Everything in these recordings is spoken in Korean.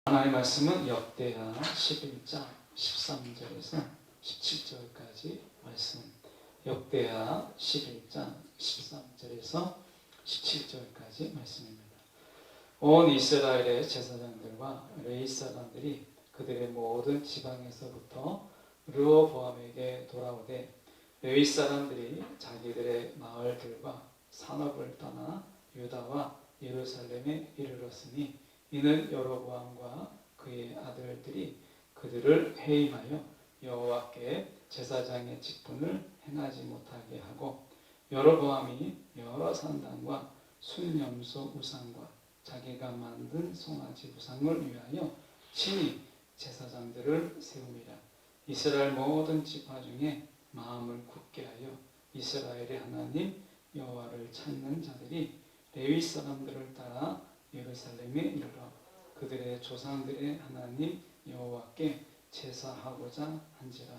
하나님의 말씀은 역대하 11장 13절에서 17절까지 말씀. 역대하 11장 13절에서 17절까지 말씀입니다. 온 이스라엘의 제사장들과 레위 사람들이 그들의 모든 지방에서부터 르호보암에게 돌아오되 레위 사람들이 자기들의 마을들과 산업을 떠나 유다와 예루살렘에 이르렀으니 이는 여로보암과 그의 아들들이 그들을 해임하여 여호와께 제사장의 직분을 행하지 못하게 하고 여로보암이 여러 산당과 순염소 우상과 자기가 만든 송아지 우상을 위하여 친히 제사장들을 세움이라. 이스라엘 모든 지파 중에 마음을 굳게 하여 이스라엘의 하나님 여호와를 찾는 자들이 레위 사람들을 따라 예루살렘에 이르러 그들의 조상들의 하나님 여호와께 제사하고자 한지라.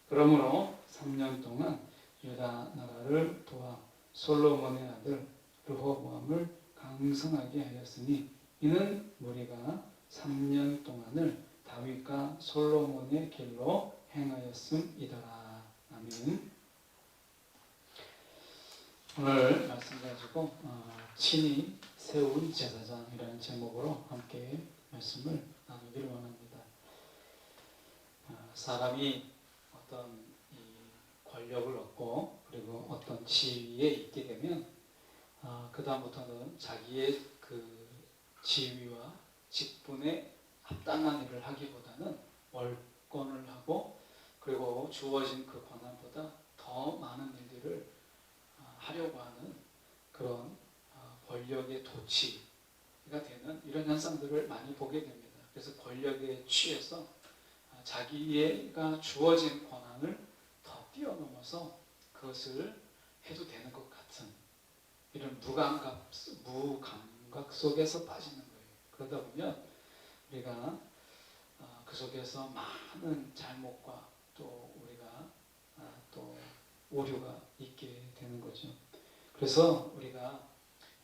그러므로 3년 동안 유다 나라를 도와 솔로몬의 아들 르호보암을 강성하게 하였으니 이는 무리가 3년 동안을 다윗과 솔로몬의 길로 행하였음이더라. 아멘. 오늘 말씀 가지고 친히 세운 제사장이라는 제목으로 함께 말씀을 나누기를 원합니다. 사람이 어떤 권력을 얻고 그리고 어떤 지위에 있게 되면 그 다음부터는 자기의 그 지위와 직분에 합당한 일을 하기보다는 월권을 하고 그리고 주어진 그 권한보다 더 많은 일들을 하려고 하는 그런 권력의 도취가 되는 이런 현상들을 많이 보게 됩니다. 그래서 권력에 취해서 자기가 주어진 권한을 더 뛰어넘어서 그것을 해도 되는 것 같은 이런 무감각 속에서 빠지는 거예요. 그러다 보면 우리가 그 속에서 많은 잘못과 또 우리가 또 오류가 있게 되는 거죠. 그래서 우리가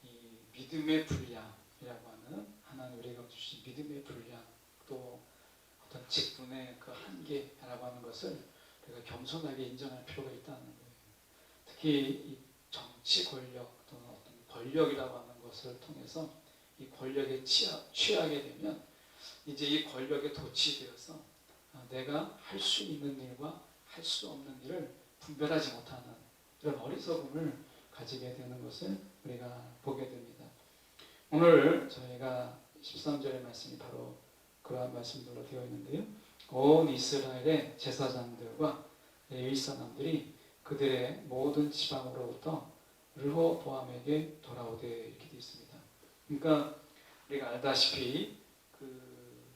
이 믿음의 분량이라고 하는 하나님 우리가 주신 믿음의 분량 또 어떤 직분의 그 한계라고 하는 것을 우리가 겸손하게 인정할 필요가 있다는 거예요. 특히 이 정치 권력 또는 어떤 권력이라고 하는 것을 통해서 이 권력에 취하게 되면 이제 이 권력에 도취되어서 내가 할 수 있는 일과 할 수 없는 일을 분별하지 못하는 이런 어리석음을 가지게 되는 것을 우리가 보게 됩니다. 오늘 저희가 13절의 말씀이 바로 그러한 말씀들로 되어 있는데요. 온 이스라엘의 제사장들과 레위 사람들이 그들의 모든 지방으로부터 르호보암에게 돌아오되 이렇게 되어 있습니다. 그러니까 우리가 알다시피 그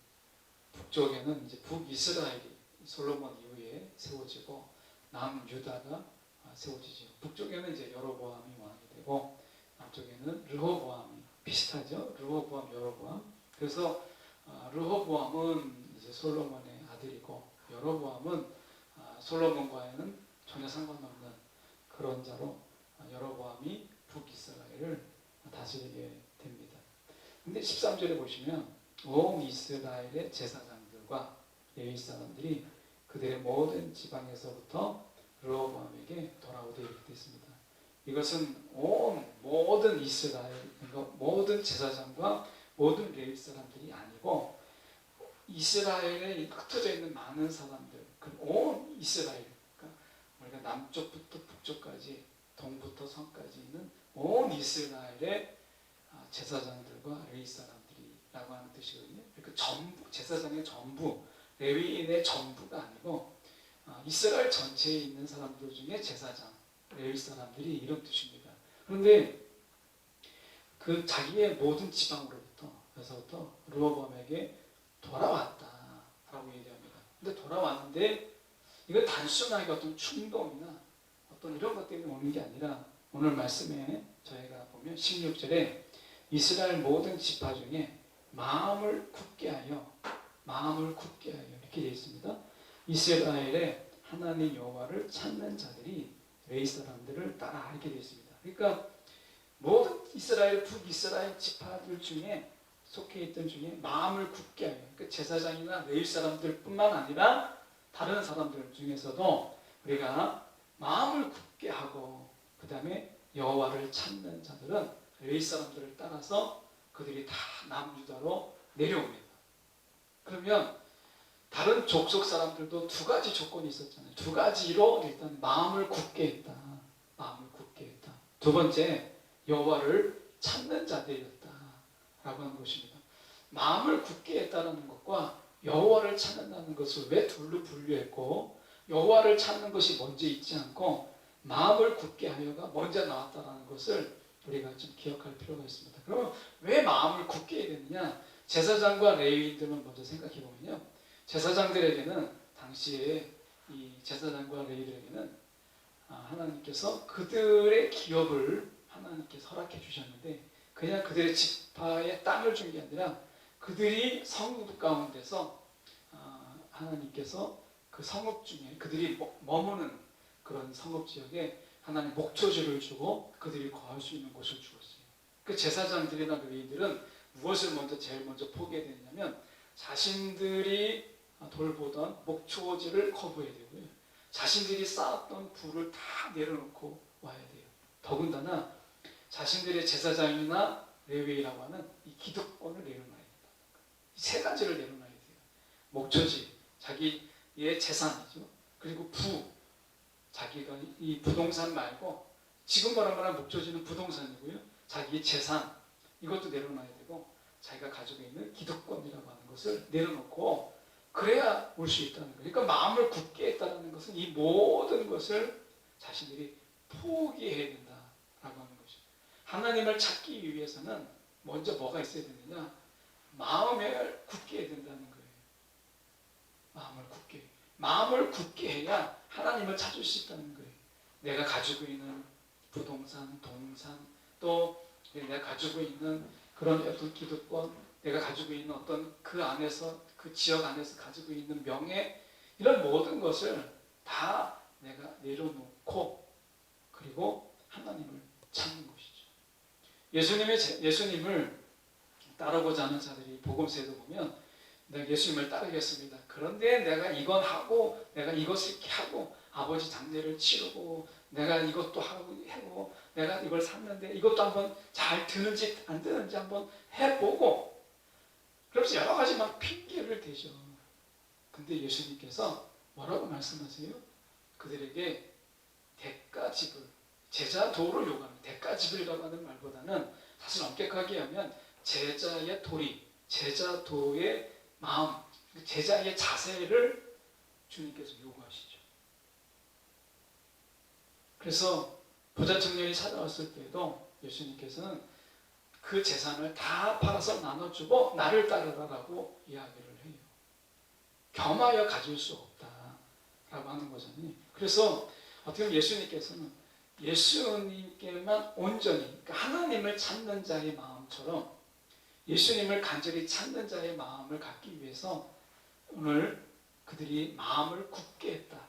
북쪽에는 이제 북이스라엘이 솔로몬 이후에 세워지고 남유다가 세워지죠. 북쪽에는 이제 여로보암이 왕이 되고 남쪽에는 르호보암이 비슷하죠. 르호보암, 여로보암. 그래서 르호보암은 이제 솔로몬의 아들이고 여로보암은 솔로몬과는 전혀 상관없는 그런 자로 여로보암이 북이스라엘을 다스리게 됩니다. 근데 13절에 보시면 온 이스라엘의 제사장들과 레위 사람들이 그들의 모든 지방에서부터 르호보암에게 돌아오되 이렇게 되어 있습니다. 이것은 모든 이스라엘, 그러니까 모든 제사장과 모든 레위 사람들이 아니고 이스라엘에 흩어져 있는 많은 사람들, 온 이스라엘, 그러니까 우리가 남쪽부터 북쪽까지 동부터 서까지 있는 온 이스라엘의 제사장들과 레위 사람들이라고 하는 뜻이거든요. 그러니까 전부, 제사장의 전부, 레위인의 전부가 아니고 이스라엘 전체에 있는 사람들 중에 제사장, 레위 사람들이 이런 뜻입니다. 그런데 그 자기의 모든 지방으로부터 르호보암에게 돌아왔다라고 얘기합니다. 근데 돌아왔는데 이건 단순하게 어떤 충동이나 어떤 이런 것 때문에 오는 게 아니라 오늘 말씀에 저희가 보면 16절에 이스라엘 모든 지파 중에 마음을 굳게 하여 이렇게 되어 있습니다. 이스라엘의 하나님 여호와를 찾는 자들이 레위 사람들을 따라 이렇게 되어 있습니다. 그러니까 모든 이스라엘 북이스라엘 지파들 중에 속해 있던 중에 마음을 굳게 하여, 그 제사장이나 레위 사람들뿐만 아니라 다른 사람들 중에서도 우리가 마음을 굳게 하고 그 다음에 여호와를 찾는 자들은 레위 사람들을 따라서 그들이 다 남유다로 내려옵니다. 그러면 다른 족속 사람들도 두 가지 조건이 있었잖아요. 두 가지로 일단 마음을 굳게 했다. 마음을 굳게 했다. 두 번째, 여호와를 찾는 자들이었다 라고 하는 것입니다. 마음을 굳게 했다는 것과 여호와를 찾는다는 것을 왜 둘로 분류했고, 여호와를 찾는 것이 먼저 있지 않고 마음을 굳게 하여가 먼저 나왔다는 것을 우리가 좀 기억할 필요가 있습니다. 그러면 왜 마음을 굳게 해야 되느냐? 제사장과 레위인들만 먼저 생각해 보면요, 제사장들에게는 당시에 이 제사장과 레위들에게는 하나님께서 그들의 기업을 하나님께서 허락해 주셨는데, 그냥 그들의 지파에 땅을 준 게 아니라 그들이 성읍 가운데서 하나님께서 그 성읍 중에 그들이 머무는 그런 성읍 지역에 하나님 목초지를 주고 그들이 거할 수 있는 곳을 주었어요. 그 제사장들이나 레위인들은 무엇을 제일 먼저 포기해야 되냐면 자신들이 돌보던 목초지를 거부해야 되고요, 자신들이 쌓았던 부를 다 내려놓고 와야 돼요. 더군다나 자신들의 제사장이나 레위라고 하는 이 기득권을 내려놔야 된다. 이 세 가지를 내려놔야 돼요. 목초지, 자기의 재산이죠. 그리고 부, 자기가 이 부동산 말고, 지금 말하는 목초지는 부동산이고요, 자기의 재산, 이것도 내려놔야 되고, 자기가 가지고 있는 기득권이라고 하는 것을 내려놓고 그래야 올 수 있다는 거예요. 그러니까 마음을 굳게 했다는 것은 이 모든 것을 자신들이 포기해야 된다라고 하는 것이죠. 하나님을 찾기 위해서는 먼저 뭐가 있어야 되느냐? 마음을 굳게 해야 된다는 거예요. 마음을 굳게 해야 하나님을 찾을 수 있다는 거예요. 내가 가지고 있는 부동산, 동산, 또 내가 가지고 있는 그런 어떤 기득권, 내가 가지고 있는 어떤 그 안에서, 그 지역 안에서 가지고 있는 명예, 이런 모든 것을 다 내가 내려놓고 그리고 하나님을 찾는 것이죠. 예수님을 따르고자 하는 자들이 복음서에도 보면, 내가 예수님을 따르겠습니다. 그런데 내가 이건 하고, 내가 이것을 이렇게 하고, 아버지 장례를 치르고, 내가 이것도 하고, 내가 이걸 샀는데 이것도 한번 잘 드는지 안 드는지 한번 해보고, 그러면서 여러 가지 막 핑계를 대죠. 근데 예수님께서 뭐라고 말씀하세요? 그들에게 대가지불, 제자도를 요구합니다. 대가지불이라고 하는 말보다는 사실 엄격하게 하면 제자의 도리, 제자도의 마음, 제자의 자세를 주님께서 요구하시죠. 그래서 부자 청년이 찾아왔을 때에도 예수님께서는 그 재산을 다 팔아서 나눠주고 나를 따르라라고 이야기를 해요. 겸하여 가질 수 없다라고 하는 거잖아요. 그래서 어떻게 보면 예수님께서는 예수님께만 온전히, 그러니까 하나님을 찾는 자의 마음처럼 예수님을 간절히 찾는 자의 마음을 갖기 위해서 오늘 그들이 마음을 굳게 했다.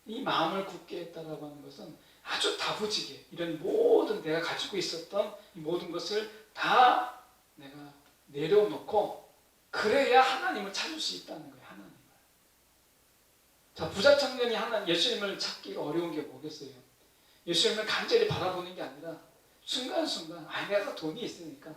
이 마음을 굳게 했다라고 하는 것은 아주 다부지게 이런 모든 내가 가지고 있었던 이 모든 것을 다 내가 내려놓고 그래야 하나님을 찾을 수 있다는 거예요. 하나님을. 자, 부자 청년이 예수님을 찾기가 어려운 게 뭐겠어요? 예수님을 간절히 바라보는 게 아니라 순간순간 내가 돈이 있으니까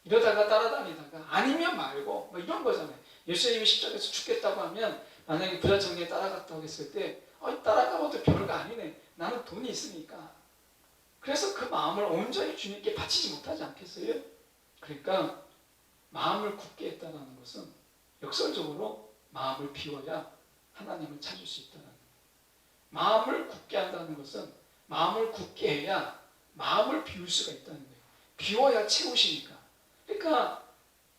이러다가 따라다니다가 아니면 말고 뭐 이런 거잖아요. 예수님이 십자가에서 죽겠다고 하면 만약에 부자 청년이 따라갔다고 했을 때 따라가봐도 별거 아니네. 나는 돈이 있으니까. 그래서 그 마음을 온전히 주님께 바치지 못하지 않겠어요? 그러니까 마음을 굳게 했다는 것은 역설적으로 마음을 비워야 하나님을 찾을 수 있다는 거예요. 마음을 굳게 한다는 것은 마음을 굳게 해야 마음을 비울 수가 있다는 거예요. 비워야 채우시니까. 그러니까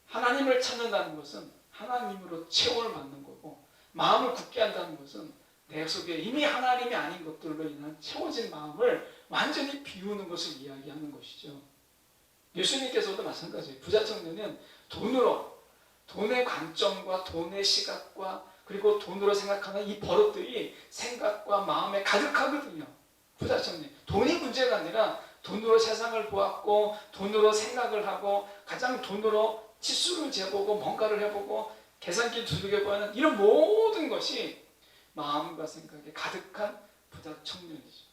하나님을 찾는다는 것은 하나님으로 채움을 받는 거고, 마음을 굳게 한다는 것은 내 속에 이미 하나님이 아닌 것들로 인한 채워진 마음을 완전히 비우는 것을 이야기하는 것이죠. 예수님께서도 마찬가지예요. 부자 청년은 돈의 관점과 돈의 시각과 그리고 돈으로 생각하는 이 버릇들이 생각과 마음에 가득하거든요. 부자 청년. 돈이 문제가 아니라 돈으로 세상을 보았고 돈으로 생각을 하고 가장 돈으로 치수를 재보고 뭔가를 해보고 계산기 두들겨보는 이런 모든 것이 마음과 생각에 가득한 부자 청년이죠.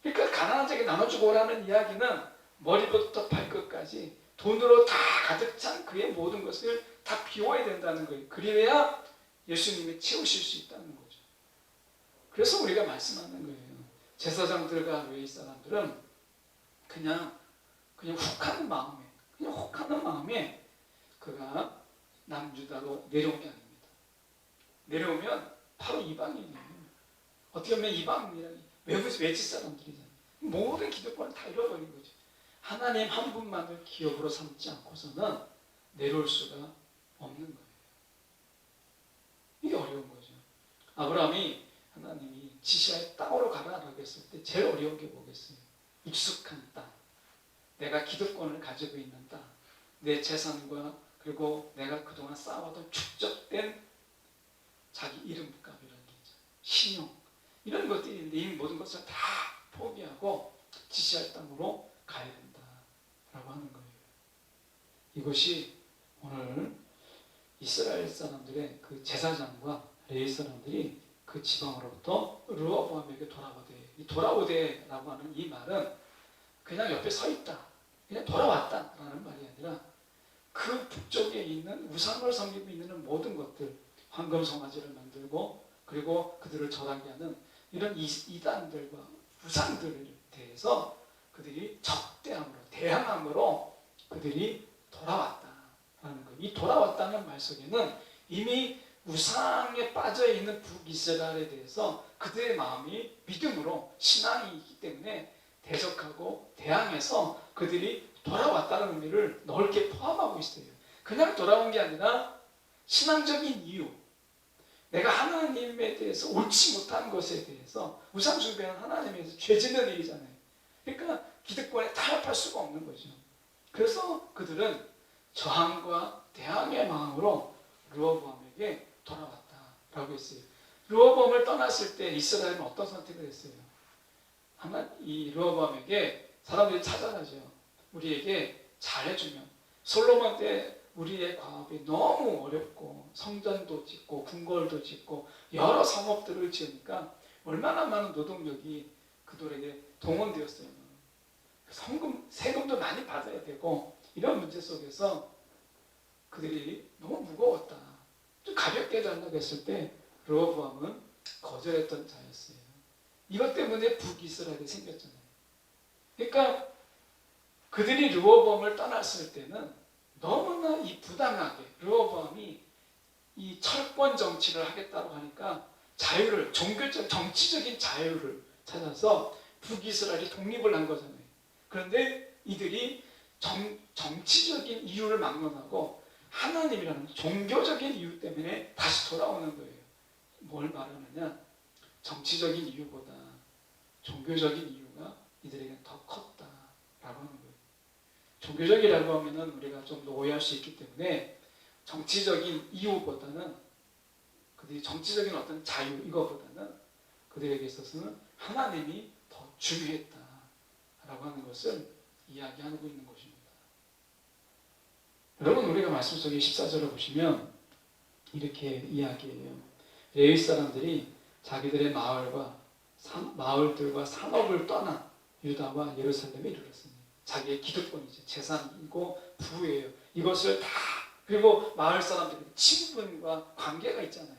그러니까 가난한 자에게 나눠주고 오라는 이야기는 머리부터 발끝까지 돈으로 다 가득 찬 그의 모든 것을 다 비워야 된다는 거예요. 그래야 예수님이 채우실 수 있다는 거죠. 그래서 우리가 말씀하는 거예요. 제사장들과 레위 사람들은 그냥 혹하는 마음에 그가 남유다로 내려온 게 아닙니다. 내려오면 바로 이방인이에요. 어떻게 보면 이방인이라니 외지 사람들이잖아요. 모든 기득권을 다 잃어버린 거죠. 하나님 한 분만을 기업으로 삼지 않고서는 내려올 수가 없는 거예요. 이게 어려운 거죠. 아브라함이 하나님이 지시하여 땅으로 가라라고 했을 때 제일 어려운 게 뭐겠어요? 익숙한 땅, 내가 기득권을 가지고 있는 땅, 내 재산과 그리고 내가 그동안 쌓아왔던 축적된 자기 이름값이라는 게 있죠. 신용 이런 것들이 있는데 이 모든 것을 다 포기하고 지시할 땅으로 가야 된다라고 하는 거예요. 이것이 오늘 이스라엘 사람들의 그 제사장과 레위 사람들이 그 지방으로부터 르호보암에게 돌아오되라고 하는 이 말은 그냥 옆에 서 있다, 그냥 돌아왔다라는 말이 아니라 그 북쪽에 있는 우상을 섬기고 있는 모든 것들, 황금 송아지를 만들고 그리고 그들을 절하게 하는 이런 이단들과 우상들에 대해서 그들이 적대함으로 대항함으로 그들이 돌아왔다라는 거예요. 이 돌아왔다는 말 속에는 이미 우상에 빠져 있는 북이스라엘에 대해서 그들의 마음이 믿음으로 신앙이 있기 때문에 대적하고 대항해서 그들이 돌아왔다는 의미를 넓게 포함하고 있어요. 그냥 돌아온 게 아니라 신앙적인 이유, 내가 하나님에 대해서 옳지 못한 것에 대해서 우상 숭배는 하나님에 대해서 죄짓는 일이잖아요. 그러니까 기득권에 타협할 수가 없는 거죠. 그래서 그들은 저항과 대항의 마음으로 르호보암에게 돌아왔다라고 했어요. 르호보암을 떠났을 때 이스라엘은 어떤 선택을 했어요? 이 르호보암에게 사람들이 찾아가죠. 우리에게 잘해주면 솔로몬 때 우리의 과업이 너무 어렵고 성전도 짓고 궁궐도 짓고 여러 성읍들을 지으니까 얼마나 많은 노동력이 그들에게 동원되었어요. 세금도 많이 받아야 되고 이런 문제 속에서 그들이 너무 무거웠다, 좀 가볍게 해달라고 했을 때 르호보암은 거절했던 자였어요. 이것 때문에 북이스라엘이 생겼잖아요. 그러니까 그들이 르호보암을 떠났을 때는 너무나 이 부당하게 르호보암이 이 철권 정치를 하겠다고 하니까 자유를, 종교적 정치적인 자유를 찾아서 북이스라엘이 독립을 한 거잖아요. 그런데 이들이 정치적인 이유를 막론하고 하나님이라는 종교적인 이유 때문에 다시 돌아오는 거예요. 뭘 말하느냐? 정치적인 이유보다 종교적인 이유가 이들에게 더 컸다라고 하는 거예요. 종교적이라고 하면은 우리가 좀 더 오해할 수 있기 때문에 정치적인 이유보다는 그들이 정치적인 어떤 자유 이거보다는 그들에게 있어서는 하나님이 더 중요했다라고 하는 것을 이야기하고 있는 것입니다. 여러분, 우리가 말씀 속에 14절을 보시면 이렇게 이야기해요. 레위 사람들이 자기들의 마을들과 산업을 떠나 유다와 예루살렘에 이르렀습니다. 자기의 기득권이죠. 재산이고 부예요. 이것을 다, 그리고 마을 사람들이 친분과 관계가 있잖아요.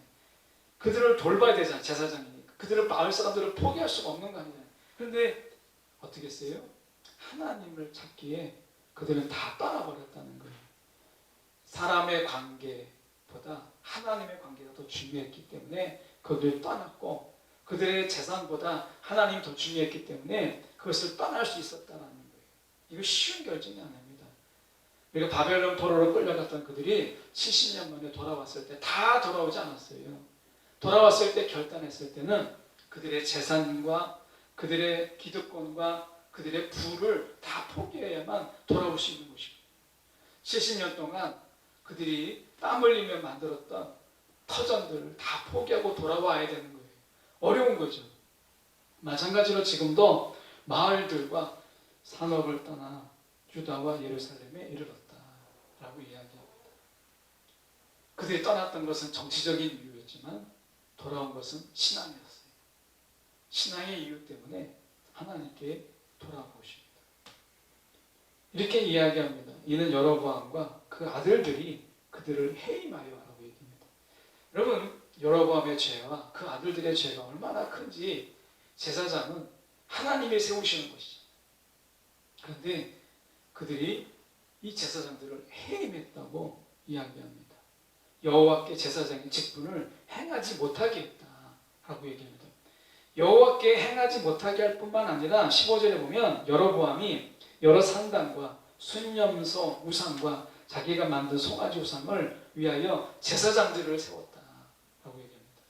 그들을 돌봐야 되잖아요. 제사장이니까. 그들을, 마을 사람들을 포기할 수가 없는 거 아니에요. 그런데 어떻게 했어요? 하나님을 찾기에 그들은 다 떠나버렸다는 거예요. 사람의 관계보다 하나님의 관계가 더 중요했기 때문에 그들을 떠났고, 그들의 재산보다 하나님이 더 중요했기 때문에 그것을 떠날 수 있었다는 거예요. 이거 쉬운 결정이 아닙니다. 그리고 바벨론 포로로 끌려갔던 그들이 70년 만에 돌아왔을 때 다 돌아오지 않았어요. 돌아왔을 때 결단했을 때는 그들의 재산과 그들의 기득권과 그들의 부를 다 포기해야만 돌아올 수 있는 것입니다. 70년 동안 그들이 땀 흘리며 만들었던 터전들을 다 포기하고 돌아와야 되는 거예요. 어려운 거죠. 마찬가지로 지금도 마을들과 산업을 떠나 유다와 예루살렘에 이르렀다라고 라고 이야기합니다. 그들이 떠났던 것은 정치적인 이유였지만 돌아온 것은 신앙이었어요. 신앙의 이유 때문에 하나님께 돌아보십니다. 이렇게 이야기합니다. 이는 여로보암과 그 아들들이 그들을 해임하여 라고 얘기합니다. 여러분, 여로보암의 죄와 그 아들들의 죄가 얼마나 큰지 제사장은 하나님이 세우시는 것이죠. 그런데 그들이 이 제사장들을 해임했다고 이야기합니다. 여호와께 제사장의 직분을 행하지 못하게 했다라고 얘기합니다. 여호와께 행하지 못하게 할 뿐만 아니라 15절에 보면 여로보암이 여러 산당과 순념소 우상과 자기가 만든 송아지 우상을 위하여 제사장들을 세웠다라고 얘기합니다.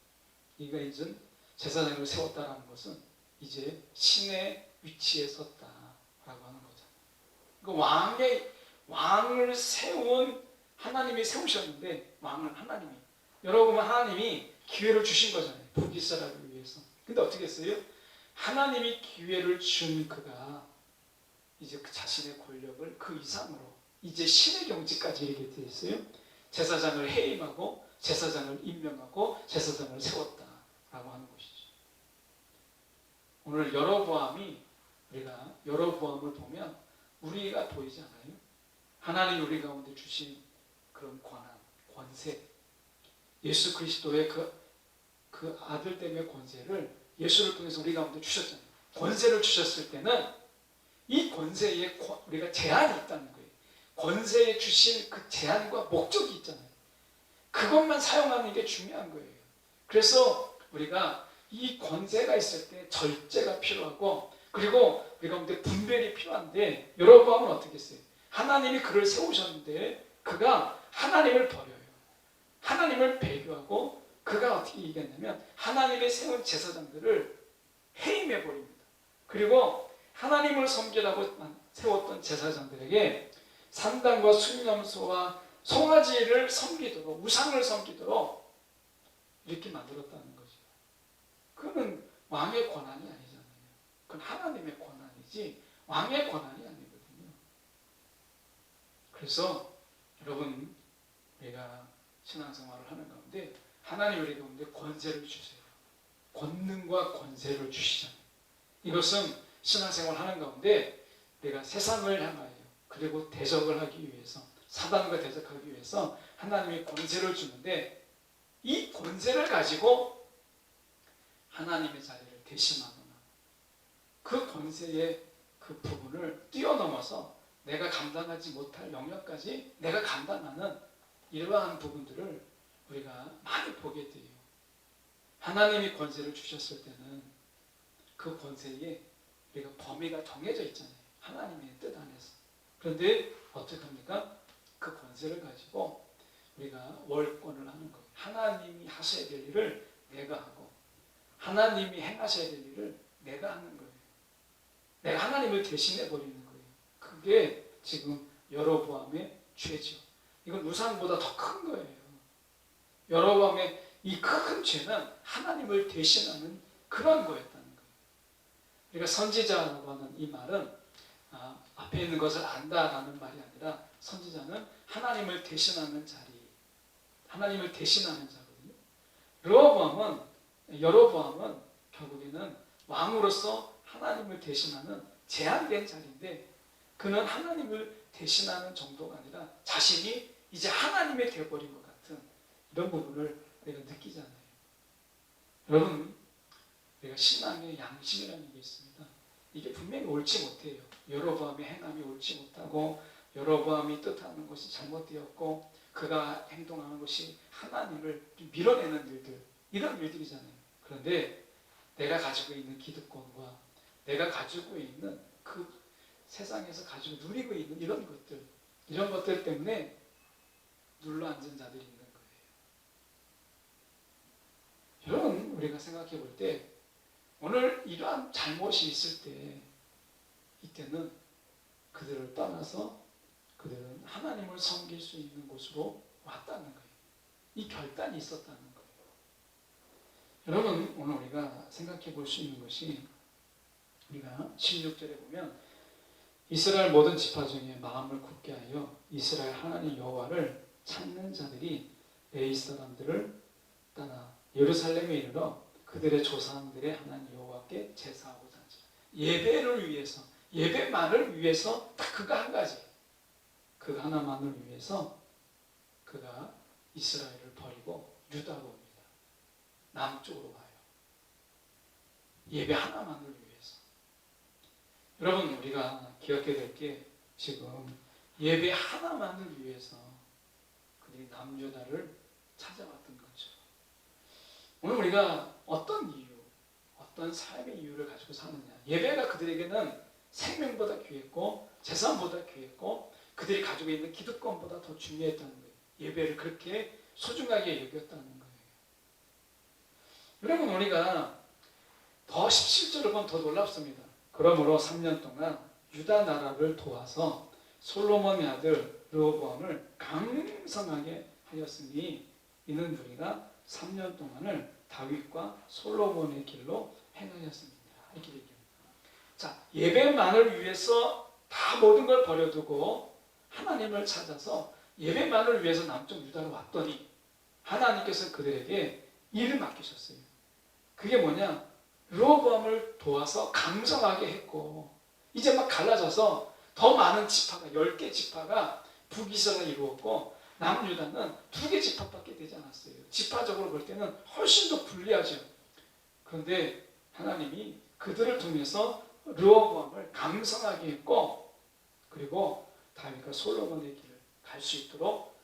이가 이제 제사장을 세웠다라는 것은 이제 신의 위치에 섰다라고 하는 거잖아요. 그러니까 왕을 세운 하나님이 세우셨는데 왕은 하나님이 여러분 하나님이 기회를 주신 거잖아요. 북이스라엘을 위해서. 근데 어떻게 했어요? 하나님이 기회를 준 그가 이제 그 자신의 권력을 그 이상으로 이제 신의 경지까지 이르게 돼 있어요. 제사장을 해임하고 제사장을 임명하고 제사장을 세웠다라고 하는 것이죠. 오늘 우리가 여로보암을 보면 우리가 보이지 않아요? 하나님 우리 가운데 주신 그런 권한, 권세, 예수 그리스도의 그 아들됨의 권세를 예수를 통해서 우리 가운데 주셨잖아요. 권세를 주셨을 때는 이 권세에 우리가 제한이 있다는 거예요. 권세에 주신 그 제한과 목적이 있잖아요. 그것만 사용하는 게 중요한 거예요. 그래서 우리가 이 권세가 있을 때 절제가 필요하고 그리고 우리 가운데 분별이 필요한데 여로보암은 어떻게 했어요? 하나님이 그를 세우셨는데 그가 하나님을 버려요. 하나님을 배교하고 그가 어떻게 얘기했냐면 하나님의 세운 제사장들을 해임해버립니다. 그리고 하나님을 섬기라고 세웠던 제사장들에게 산당과 순념소와 송아지를 섬기도록 우상을 섬기도록 이렇게 만들었다는 거죠. 그건 왕의 권한이 아니잖아요. 그건 하나님의 권한이지 왕의 권한이 아니거든요. 그래서 여러분 우리가 신앙생활을 하는 가운데 하나님 우리 가운데 권세를 주세요. 권능과 권세를 주시잖아요. 이것은 신앙생활 하는 가운데 우리가 세상을 향하여 그리고 대적을 하기 위해서 사단과 대적하기 위해서 하나님이 권세를 주는데 이 권세를 가지고 하나님의 자리를 대신하거나 그 권세의 그 부분을 뛰어넘어서 내가 감당하지 못할 영역까지 내가 감당하는 이러한 부분들을 우리가 많이 보게 돼요. 하나님이 권세를 주셨을 때는 그 권세에 우리가 범위가 정해져 있잖아요. 하나님의 뜻 안에서. 그런데 어떻게 합니까? 그 권세를 가지고 우리가 월권을 하는 거예요. 하나님이 하셔야 될 일을 내가 하고 하나님이 행하셔야 될 일을 내가 하는 거예요. 내가 하나님을 대신해 버리는 거예요. 그게 지금 여로보암의 죄죠. 이건 우상보다 더 큰 거예요. 여로보암의 이 큰 죄는 하나님을 대신하는 그런 거였다는 거예요. 그러니까 선지자라고 하는 이 말은 앞에 있는 것을 안다라는 말이 아니라 선지자는 하나님을 대신하는 자리, 하나님을 대신하는 자거든요. 여로보암은 결국에는 왕으로서 하나님을 대신하는 제한된 자리인데 그는 하나님을 대신하는 정도가 아니라 자신이 이제 하나님이 되어버린 것 같은 이런 부분을 우리가 느끼잖아요. 여러분, 우리가 신앙의 양심이라는 게 있습니다. 이게 분명히 옳지 못해요. 여로보암의 행함이 옳지 못하고 여로보암이 뜻하는 것이 잘못되었고 그가 행동하는 것이 하나님을 밀어내는 일들, 이런 일들이잖아요. 그런데 내가 가지고 있는 기득권과 내가 가지고 있는 그 세상에서 가지고 누리고 있는 이런 것들 때문에 눌러앉은 자들이 있는 거예요. 여러분, 우리가 생각해 볼 때 오늘 이러한 잘못이 있을 때 이때는 그들을 떠나서 그들은 하나님을 섬길 수 있는 곳으로 왔다는 거예요. 이 결단이 있었다는 거예요. 여러분, 오늘 우리가 생각해 볼 수 있는 것이 우리가 16절에 보면 이스라엘 모든 지파 중에 마음을 굳게 하여 이스라엘 하나님 여호와를 찾는 자들이 레위 사람들을 따라 예루살렘에 이르러 그들의 조상들의 하나님 여호와께 제사하고자 하지라. 예배를 위해서, 예배만을 위해서 딱 그거 한 가지, 그거 하나만을 위해서 그가 이스라엘을 버리고 유다로 옵니다. 남쪽으로 가요. 예배 하나만을 위해서. 여러분, 우리가 기억해야 될 게 지금 예배 하나만을 위해서 그들이 남유다를 찾아왔던 거죠. 오늘 우리가 어떤 이유, 어떤 삶의 이유를 가지고 사느냐. 예배가 그들에게는 생명보다 귀했고 재산보다 귀했고 그들이 가지고 있는 기득권보다 더 중요했다는 거예요. 예배를 그렇게 소중하게 여겼다는 거예요. 여러분, 우리가 더 17절을 보면 더 놀랍습니다. 그러므로 3년 동안 유다 나라를 도와서 솔로몬의 아들 르호보암을 강성하게 하였으니 이는 우리가 3년 동안을 다윗과 솔로몬의 길로 행하였습니다. 이렇게 얘기합니다. 자, 예배만을 위해서 다 모든 걸 버려두고 하나님을 찾아서 예배만을 위해서 남쪽 유다로 왔더니 하나님께서 그들에게 일을 맡기셨어요. 그게 뭐냐? 르호보암을 도와서 강성하게 했고 이제 막 갈라져서 더 많은 지파가 10개 지파가 북이스라엘을 이루었고 남유다는 2개 지파밖에 되지 않았어요. 지파적으로 볼 때는 훨씬 더 불리하죠. 그런데 하나님이 그들을 통해서 르호보암을 강성하게 했고 그리고 다윗과 솔로몬의 길을 갈 수 있도록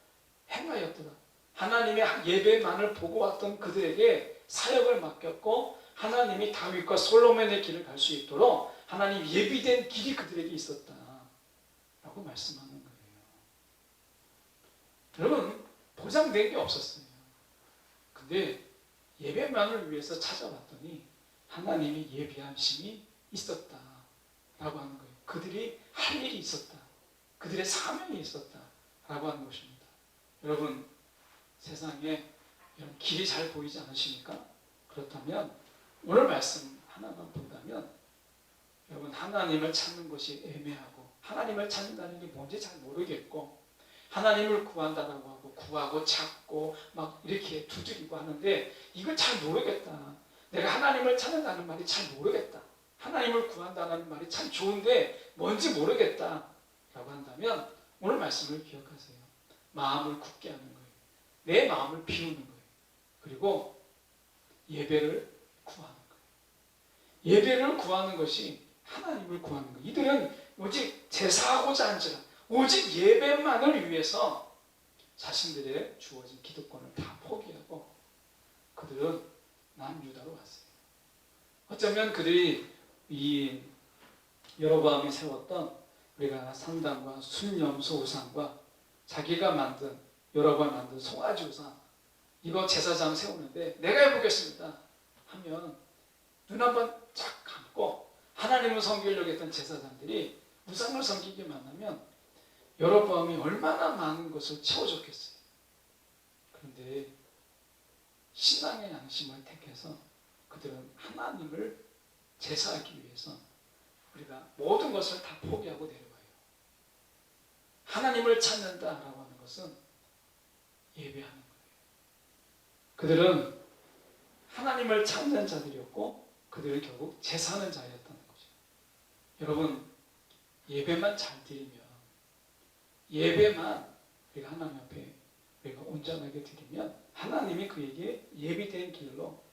행하였더라. 하나님의 예배만을 보고 왔던 그들에게 사역을 맡겼고 하나님이 다윗과 솔로몬의 길을 갈 수 있도록 하나님 예비된 길이 그들에게 있었다라고 말씀하는 거예요. 여러분, 보장된 게 없었어요. 근데 예배만을 위해서 찾아왔더니 하나님이 예비하심이 있었다라고 하는 거예요. 그들이 할 일이 있었다. 그들의 사명이 있었다라고 하는 것입니다. 여러분, 세상에 이런 길이 잘 보이지 않으십니까? 그렇다면 오늘 말씀 하나만 본다면 여러분, 하나님을 찾는 것이 애매하고 하나님을 찾는다는 게 뭔지 잘 모르겠고 하나님을 구한다라고 하고 구하고 찾고 막 이렇게 두드리고 하는데 이걸 잘 모르겠다. 내가 하나님을 찾는다는 말이 잘 모르겠다. 하나님을 구한다는 말이 참 좋은데 뭔지 모르겠다 라고 한다면 오늘 말씀을 기억하세요. 마음을 굳게 하는 거예요. 내 마음을 비우는 거예요. 그리고 예배를 구하는 거예요. 예배를 구하는 것이 하나님을 구하는 거예요. 이들은 오직 제사하고자 한지라 오직 예배만을 위해서 자신들의 주어진 기득권을 다 포기하고 그들은 남유다로 왔어요. 어쩌면 그들이 이 여로보암이 세웠던 우리가 산당과 순염소 우상과 자기가 만든 여로보암이 만든 송아지 우상 이거 제사장 세우는데 내가 해보겠습니다 하면 눈 한번 쫙 감고 하나님을 섬기려고 했던 제사장들이 우상을 섬기기만 하면 여로보암이 얼마나 많은 것을 채워줬겠어요. 그런데 신앙의 양심을 택해서 그들은 하나님을 제사하기 위해서 우리가 모든 것을 다 포기하고 내려와요. 하나님을 찾는다라고 하는 것은 예배하는 거예요. 그들은 하나님을 찾는 자들이었고 그들은 결국 제사하는 자였다는 거죠. 여러분, 예배만 잘 드리면 예배만 우리가 하나님 앞에 우리가 온전하게 드리면 하나님이 그에게 예비된 길로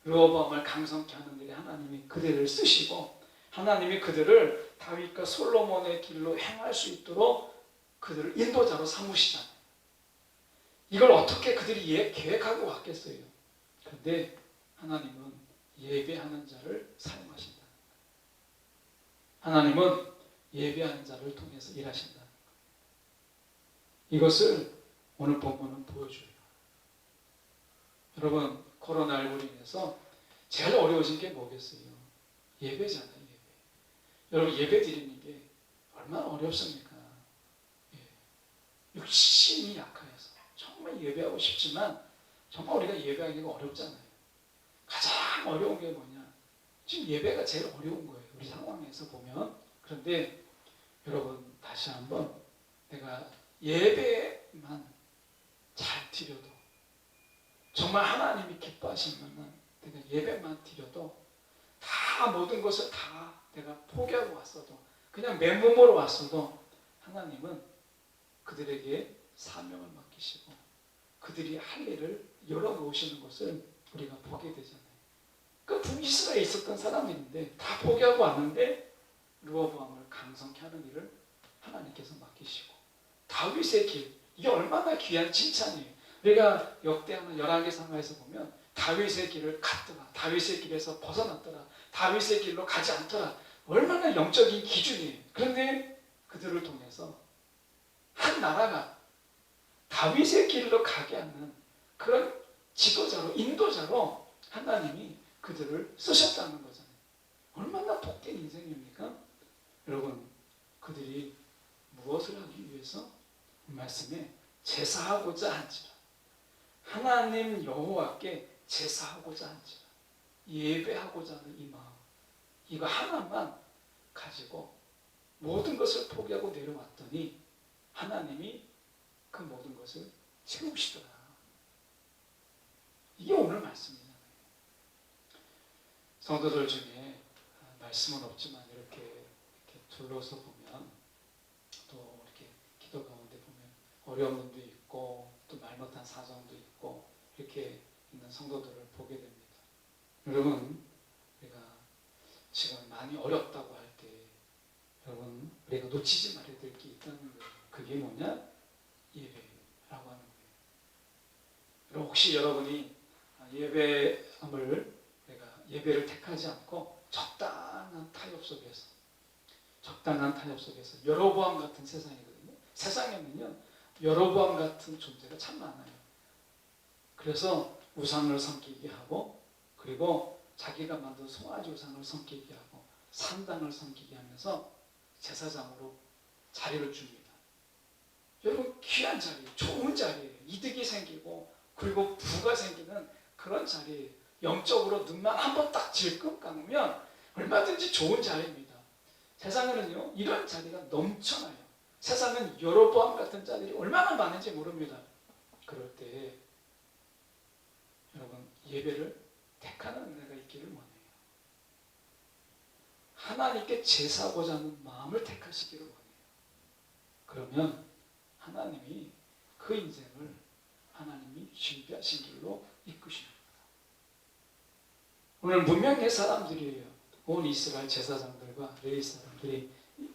르호보암을 강성케 하는 일에 하나님이 그들을 쓰시고 하나님이 그들을 다윗과 솔로몬의 길로 행할 수 있도록 그들을 인도자로 삼으시잖아요. 이걸 어떻게 그들이 계획하고 왔겠어요. 그런데 하나님은 예배하는 자를 사용하신다. 하나님은 예배하는 자를 통해서 일하신다. 이것을 오늘 본문은 보여줘요. 여러분, 코로나19로 인해서 제일 어려워진 게 뭐겠어요? 예배잖아요. 예배. 여러분, 예배 드리는 게 얼마나 어렵습니까? 예. 육신이 약하여서 정말 예배하고 싶지만 정말 우리가 예배하기가 어렵잖아요. 가장 어려운 게 뭐냐? 지금 예배가 제일 어려운 거예요. 우리 상황에서 보면. 그런데 여러분 다시 한번 내가 예배만 잘 드려도 정말 하나님이 기뻐하시는 것은 내가 예배만 드려도 다 모든 것을 다 내가 포기하고 왔어도 그냥 맨몸으로 왔어도 하나님은 그들에게 사명을 맡기시고 그들이 할 일을 열어놓으시는 것을 우리가 보게 되잖아요. 그 북이스라엘에 있었던 사람들인데 다 포기하고 왔는데 르호보암을 강성케 하는 일을 하나님께서 맡기시고 다윗의 길, 이게 얼마나 귀한 칭찬이에요. 우리가 역대하는 열왕기상하에서 보면 다윗의 길을 갔더라, 다윗의 길에서 벗어났더라, 다윗의 길로 가지 않더라, 얼마나 영적인 기준이에요. 그런데 그들을 통해서 한 나라가 다윗의 길로 가게 하는 그런 지도자로, 인도자로 하나님이 그들을 쓰셨다는 거잖아요. 얼마나 복된 인생입니까? 여러분, 그들이 무엇을 하기 위해서 말씀에 제사하고자 한지라, 하나님 여호와께 제사하고자 한지라, 예배하고자 하는 이 마음, 이거 하나만 가지고 모든 것을 포기하고 내려왔더니 하나님이 그 모든 것을 채우시더라. 이게 오늘 말씀이잖아요. 성도들 중에 말씀은 없지만 이렇게 둘러서 보면 또 이렇게 기도 가운데 보면 어려운 분도 있고 또 말 못한 사정도 있고 이렇게 있는 성도들을 보게 됩니다. 여러분, 우리가 지금 많이 어렵다고 할 때 여러분 우리가 놓치지 말아야 될 게 있다는 거예요. 그게 뭐냐? 예배라고 하는 거예요. 여러분, 혹시 여러분이 예배를 택하지 않고 적당한 타협 속에서 여로보암 같은 세상이거든요. 세상에는요 여로보암 같은 존재가 참 많아요. 그래서 우상을 섬기게 하고 그리고 자기가 만든 송아지 우상을 섬기게 하고 산당을 섬기게 하면서 제사장으로 자리를 줍니다. 여러분, 귀한 자리, 좋은 자리예요. 이득이 생기고 그리고 부가 생기는 그런 자리예요. 영적으로 눈만 한번 딱 질끔 감으면 얼마든지 좋은 자리입니다. 세상에는요 이런 자리가 넘쳐나요. 세상은 여로보암 같은 자들이 얼마나 많은지 모릅니다. 그럴 때 여러분, 예배를 택하는 은혜가 있기를 원해요. 하나님께 제사하고자 하는 마음을 택하시기를 원해요. 그러면 하나님이 그 인생을 하나님이 준비하신 길로 이끄십니다. 오늘 문명의 사람들이에요. 온 이스라엘 제사장들과 레위 사람들이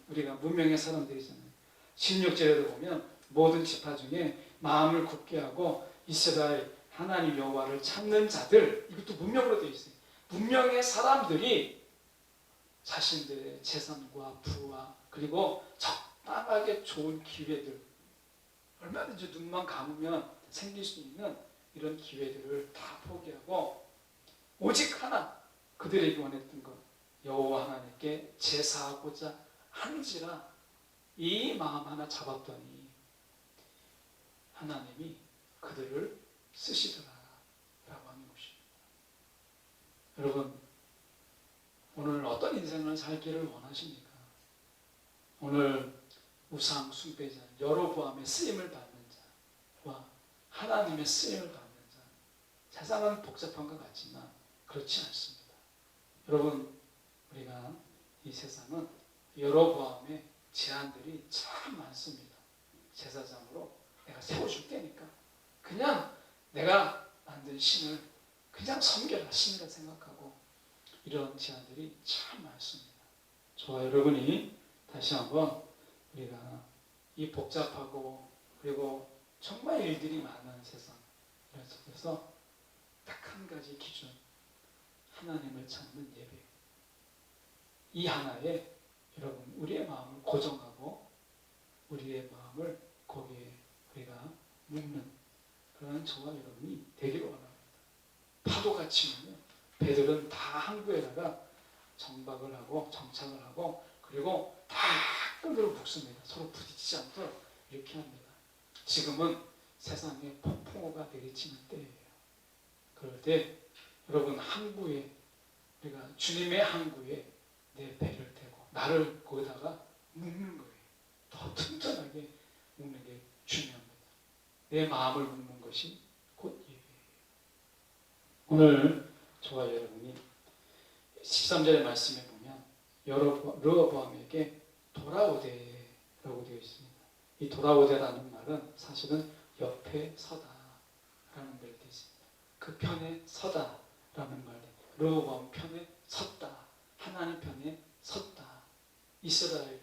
우리가 문명의 사람들이잖아요. 16절에도 보면 모든 지파 중에 마음을 굳게 하고 이스라엘 하나님 여호와를 찾는 자들, 이것도 문명으로 되어 있어요. 문명의 사람들이 자신들의 재산과 부와 그리고 적당하게 좋은 기회들, 얼마든지 눈만 감으면 생길 수 있는 이런 기회들을 다 포기하고 오직 하나, 그들에게 원했던 것, 여호와 하나님께 제사하고자 한지라, 이 마음 하나 잡았더니 하나님이 그들을 쓰시더라 라고 하는 것입니다. 여러분, 오늘 어떤 인생을 살기를 원하십니까? 오늘 우상 숭배자 여로보암의 쓰임을 받는 자와 하나님의 쓰임을 받는 자, 세상은 복잡한 것 같지만 그렇지 않습니다. 여러분, 우리가 이 세상은 여로보암의 제안들이 참 많습니다. 제사장으로 내가 세워줄 테니까 그냥 내가 만든 신을 그냥 섬겨라, 신이라 생각하고 이런 제안들이 참 많습니다. 저와 여러분이 다시 한번 우리가 이 복잡하고 그리고 정말 일들이 많은 세상 이런 속에서 딱 한 가지 기준, 하나님을 찾는 예배, 이 하나에 여러분 우리의 마음을 고정하고 우리의 마음을 거기에 우리가 묵는 그런 저와 여러분이 되기를 원합니다. 파도가 치면 배들은 다 항구에다가 정박을 하고 정착을 하고 그리고 다 끈으로 묶습니다. 서로 부딪히지 않도록 이렇게 합니다. 지금은 세상에 폭풍우가 내리치는 때예요. 그럴 때 여러분, 항구에, 우리가 주님의 항구에 내 배를 대고 나를 거기다가 묶는 거예요. 더 튼튼하게 묶는 게 중요합니다. 내 마음을 묶는 것이 곧 예배예요. 오늘 저와 여러분이 13절의 말씀에 보면 르호보암에게 돌아오되라고 되어 있습니다. 이 돌아오되라는 말은 사실은 옆에 서다라는 말이 되어 있습니다. 그 편에 서다라는 말이 르호보암 편에 섰다. 하나님 편에 섰다. 이스라엘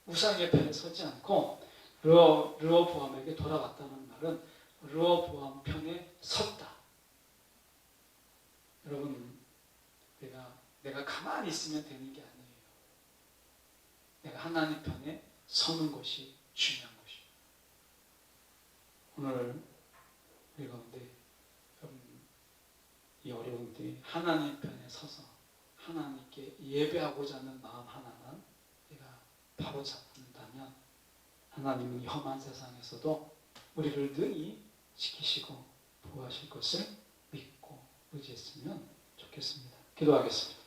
우상의 편에 서지 않고 르호보암에게 돌아왔다는 말은 르호보암 편에 섰다. 여러분, 내가 가만히 있으면 되는 게 아니에요. 내가 하나님 편에 서는 것이 중요한 것이에요. 오늘 우리 가운데 이 어려운 때 하나님 편에 서서 하나님께 예배하고자 하는 마음 하나만 내가 바로 잡는다면 하나님은 험한 세상에서도 우리를 능히 지키시고 보호하실 것을 믿고 의지했으면 좋겠습니다. 기도하겠습니다.